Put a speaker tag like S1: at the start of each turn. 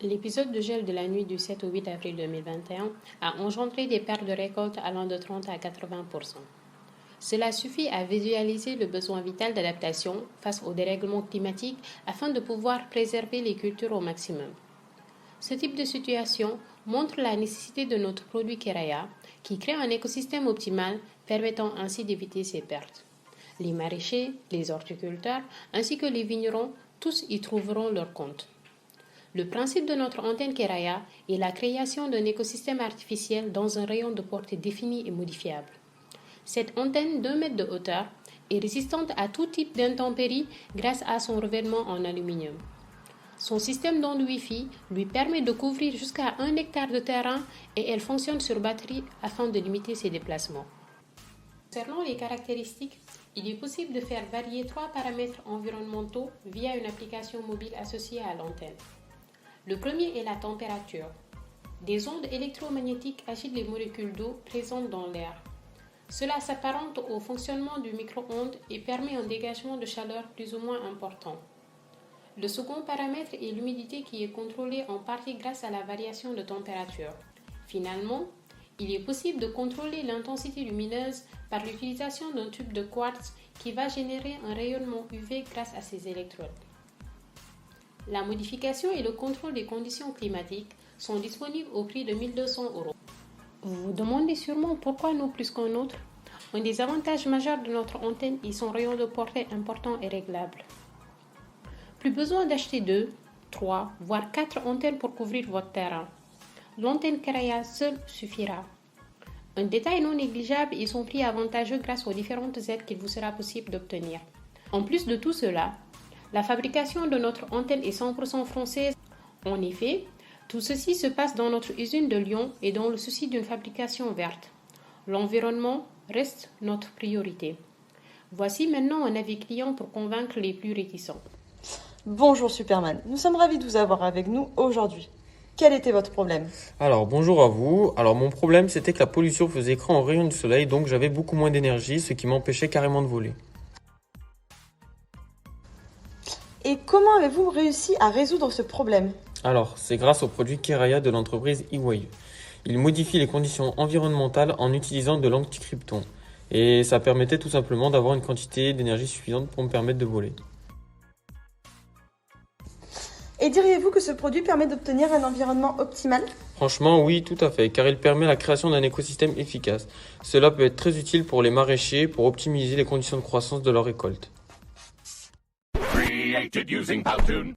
S1: L'épisode de gel de la nuit du 7 au 8 avril 2021 a engendré des pertes de récolte allant de 30 à 80%. Cela suffit à visualiser le besoin vital d'adaptation face au dérèglement climatique afin de pouvoir préserver les cultures au maximum. Ce type de situation montre la nécessité de notre produit Keraya, qui crée un écosystème optimal permettant ainsi d'éviter ces pertes. Les maraîchers, les horticulteurs ainsi que les vignerons, tous y trouveront leur compte. Le principe de notre antenne Keraya est la création d'un écosystème artificiel dans un rayon de portée défini et modifiable. Cette antenne d'1 mètre de hauteur est résistante à tout type d'intempéries grâce à son revêtement en aluminium. Son système d'onde Wi-Fi lui permet de couvrir jusqu'à 1 hectare de terrain et elle fonctionne sur batterie afin de limiter ses déplacements. Concernant les caractéristiques, il est possible de faire varier 3 paramètres environnementaux via une application mobile associée à l'antenne. Le premier est la température. Des ondes électromagnétiques agitent les molécules d'eau présentes dans l'air. Cela s'apparente au fonctionnement du micro-ondes et permet un dégagement de chaleur plus ou moins important. Le second paramètre est l'humidité qui est contrôlée en partie grâce à la variation de température. Finalement, il est possible de contrôler l'intensité lumineuse par l'utilisation d'un tube de quartz qui va générer un rayonnement UV grâce à ses électrodes. La modification et le contrôle des conditions climatiques sont disponibles au prix de 1 200 €. Vous vous demandez sûrement pourquoi nous plus qu'un autre. Un des avantages majeurs de notre antenne est son rayon de portée important et réglable. Plus besoin d'acheter 2, 3, voire 4 antennes pour couvrir votre terrain. L'antenne Keraya seule suffira. Un détail non négligeable est son prix avantageux grâce aux différentes aides qu'il vous sera possible d'obtenir. En plus de tout cela, la fabrication de notre antenne est 100% française. En effet, tout ceci se passe dans notre usine de Lyon et dans le souci d'une fabrication verte. L'environnement reste notre priorité. Voici maintenant un avis client pour convaincre les plus réticents.
S2: Bonjour Superman, nous sommes ravis de vous avoir avec nous aujourd'hui. Quel était votre problème?
S3: Alors bonjour à vous. Alors mon problème c'était que la pollution faisait écran aux rayons du soleil, donc j'avais beaucoup moins d'énergie, ce qui m'empêchait carrément de voler.
S2: Et comment avez-vous réussi à résoudre ce problème?
S3: Alors c'est grâce au produit Keraya de l'entreprise eWave. Il modifie les conditions environnementales en utilisant de l'anticrypton. Et ça permettait tout simplement d'avoir une quantité d'énergie suffisante pour me permettre de voler.
S2: Et diriez-vous que ce produit permet d'obtenir un environnement optimal?
S3: Franchement, oui, tout à fait, car il permet la création d'un écosystème efficace. Cela peut être très utile pour les maraîchers pour optimiser les conditions de croissance de leur récolte.
S4: Created using Powtoon.